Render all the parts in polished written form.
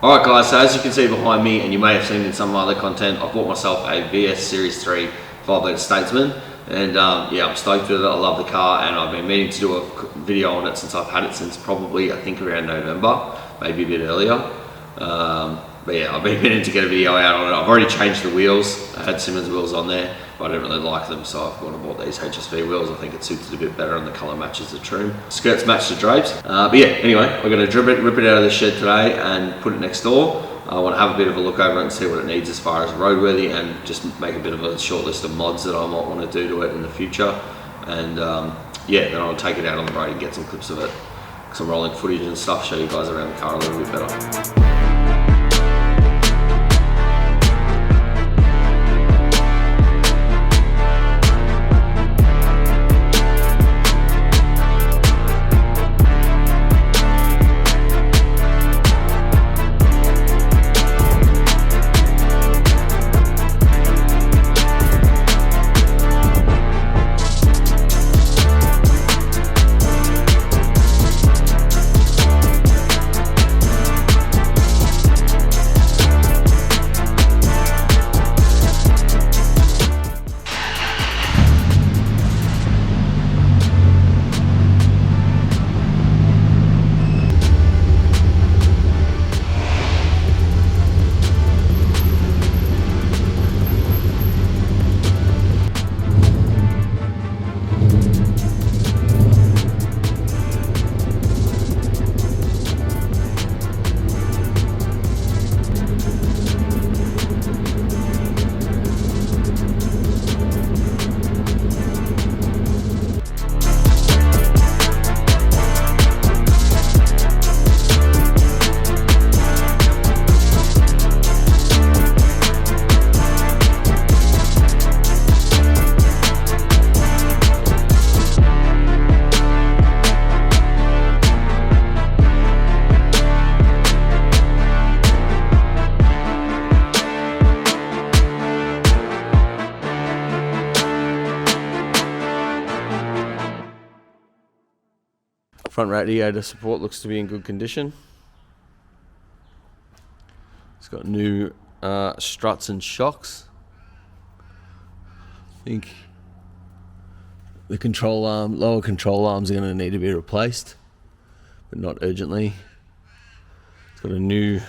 Alright guys, so as you can see behind me, and you may have seen in some of my other content, I bought myself a VS Series 3 5-litre Statesman, and yeah, I'm stoked with it. I love the car, and I've been meaning to do a video on it since I've had it since probably, I think around November, maybe a bit earlier. But yeah, I've been meaning to get a video out on it. I've already changed the wheels. I had Simmons wheels on there, but I don't really like them, so I've gone and bought these HSV wheels. I think it suits it a bit better, and the colour matches the trim. Skirts match the drapes. But yeah, anyway, we're going to rip it out of the shed today and put it next door. I want to have a bit of a look over it and see what it needs as far as roadworthy, and just make a bit of a short list of mods that I might want to do to it in the future. And yeah, then I'll take it out on the road and get some clips of it, some rolling footage and stuff, show you guys around the car a little bit better. Front radiator support looks to be in good condition. It's got new struts and shocks. I think the control arm, lower control arms are going to need to be replaced, but not urgently. It's got a new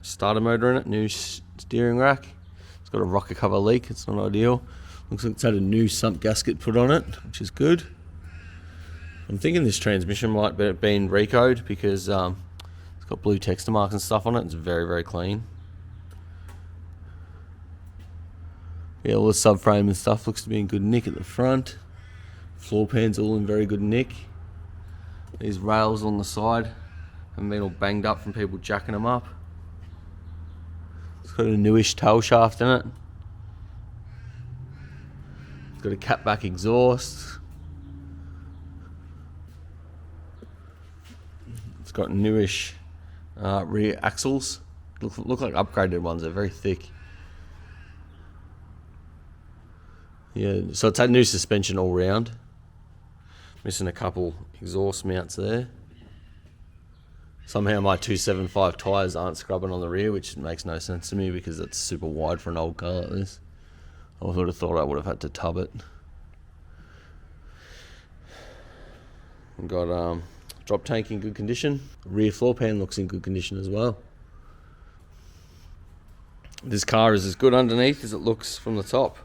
starter motor in it, new steering rack. It's got a rocker cover leak, it's not ideal. Looks like it's had a new sump gasket put on it, which is good. I'm thinking this transmission might be been recode because it's got blue texture marks and stuff on it. It's very, very clean. Yeah, all the subframe and stuff looks to be in good nick at the front. Floor pan's all in very good nick. These rails on the side haven't been all banged up from people jacking them up. It's got a newish tail shaft in it. It's got a catback exhaust. It's got newish rear axles. Look like upgraded ones. They're very thick. Yeah, so it's had new suspension all round. Missing a couple exhaust mounts there. Somehow my 275 tyres aren't scrubbing on the rear, which makes no sense to me because it's super wide for an old car like this. I would have thought I would have had to tub it. We've got drop tank in good condition. Rear floor pan looks in good condition as well. This car is as good underneath as it looks from the top.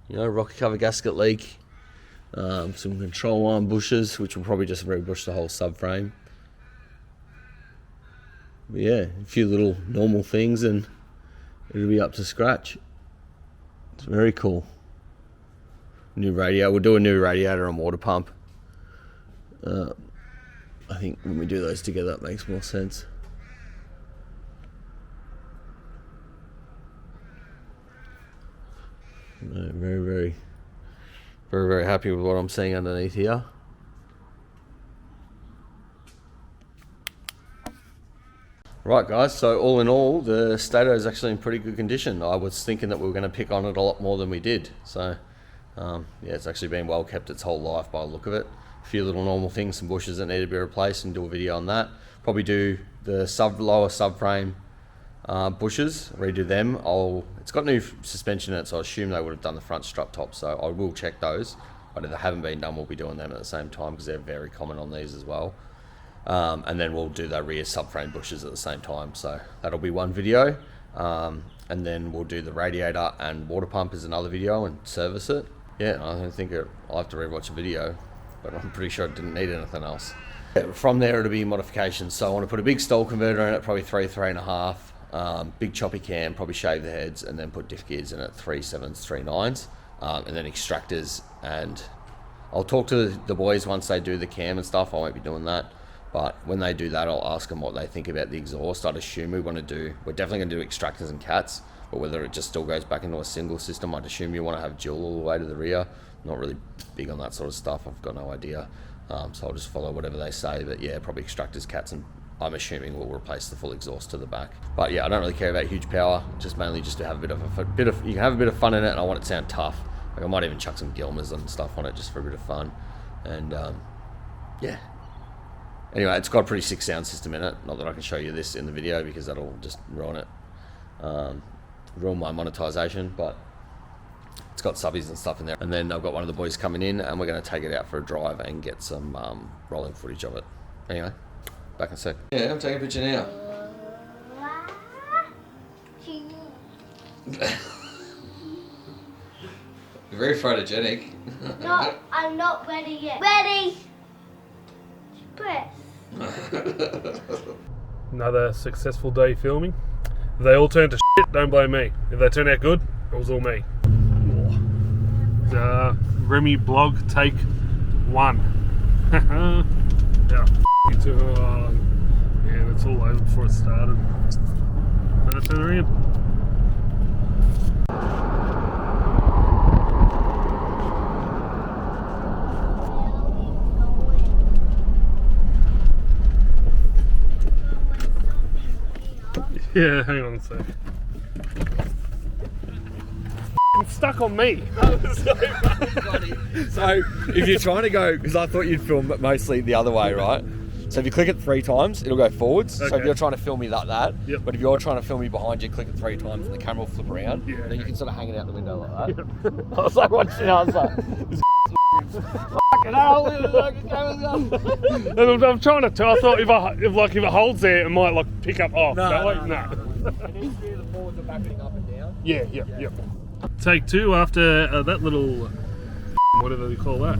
You know, rocker cover gasket leak, some control arm bushes, which will probably just rebush the whole subframe. But yeah, a few little normal things and it'll be up to scratch. It's very cool. New radiator. We'll do a new radiator and water pump. I think when we do those together, it makes more sense. Very, very happy with what I'm seeing underneath here. Right guys, so all in all, the Stato is actually in pretty good condition. I was thinking that we were going to pick on it a lot more than we did. So yeah, it's actually been well kept its whole life by the look of it. a few little normal things, some bushes that need to be replaced, and do a video on that. Probably do the lower subframe bushes, redo them. It's got new suspension in it, so I assume they would have done the front strut top, so I will check those. But if they haven't been done, we'll be doing them at the same time because they're very common on these as well. And then we'll do the rear subframe bushes at the same time, so that'll be one video. And then we'll do the radiator and water pump as another video and service it. Yeah, I don't think I'll have to rewatch a video, but I'm pretty sure it didn't need anything else. From there it'll be modifications, so I want to put a big stall converter in it, probably 3.5, big choppy cam, probably shave the heads, and then put diff gears in it, 3.7s, 3.9s, and then extractors. And I'll talk to the boys once they do the cam and stuff. I won't be doing that, but when they do that, I'll ask them what they think about the exhaust. I'd assume we're definitely going to do extractors and cats, but whether it just still goes back into a single system, I'd assume you want to have dual all the way to the rear. Not really big on that sort of stuff, I've got no idea. So I'll just follow whatever they say, but yeah, probably extractors, cats, and I'm assuming we'll replace the full exhaust to the back. But yeah, I don't really care about huge power, just mainly just to have you can have a bit of fun in it, and I want it to sound tough. Like I might even chuck some Gilmers and stuff on it just for a bit of fun. And yeah. Anyway, it's got a pretty sick sound system in it. Not that I can show you this in the video because that'll just ruin it. Ruin my monetization, but it's got subbies and stuff in there. And then I've got one of the boys coming in and we're going to take it out for a drive and get some rolling footage of it. Anyway, back in a sec. Yeah, I'm taking a picture now. You're very photogenic. No, I'm not ready yet. Ready! Press. Another successful day filming. If they all turn to shit, don't blame me. If they turn out good, it was all me. Remi blog take 1. Yeah, too hard. Yeah, it's all over before it started. Now turn around. Yeah, hang on a sec. It's stuck on me. That was so funny. So if you're trying to go, because I thought you'd film mostly the other way, right? So if you click it 3 times, it'll go forwards. Okay. So if you're trying to film me like that, yep. But if you're trying to film me behind you, click it 3 times and the camera will flip around. Yeah, and then you can sort of hang it out the window like that. Yep. I was like watching, I was like, fucking hell, and I'm trying to tell. I thought if it holds there, it might like pick up off. No. It needs to be the forwards and backing up and down. Yeah. Take 2 after that little, whatever you call that,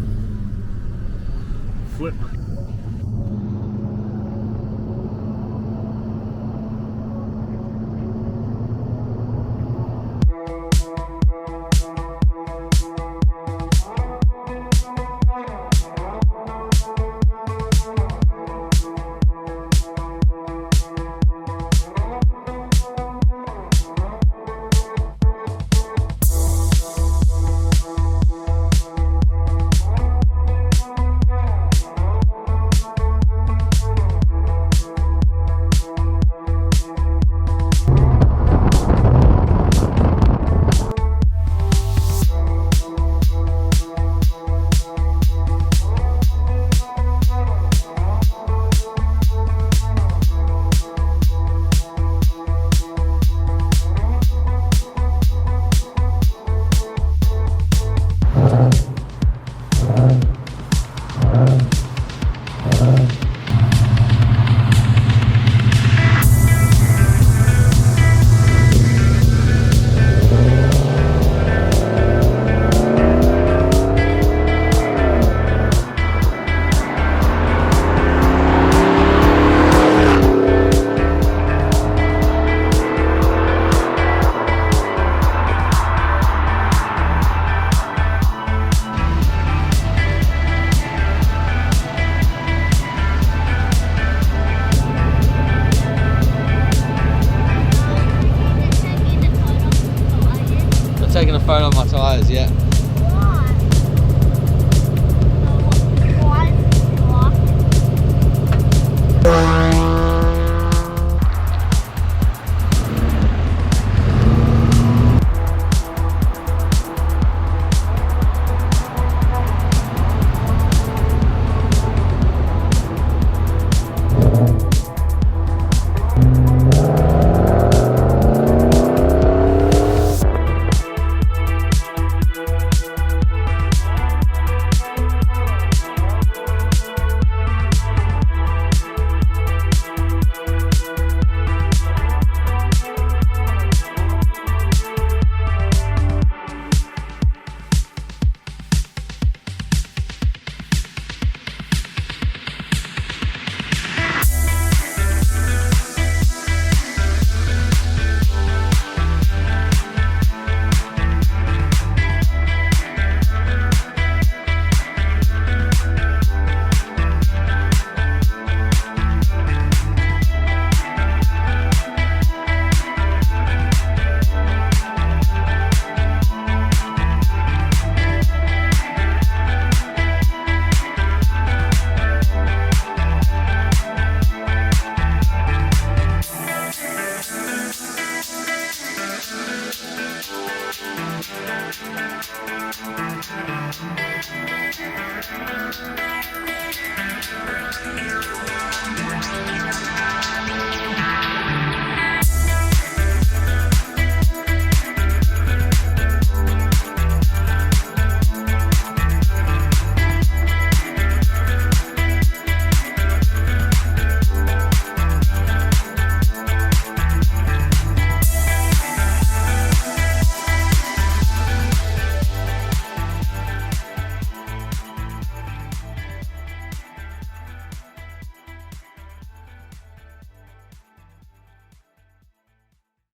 flip. Taking a photo of my tyres, yeah.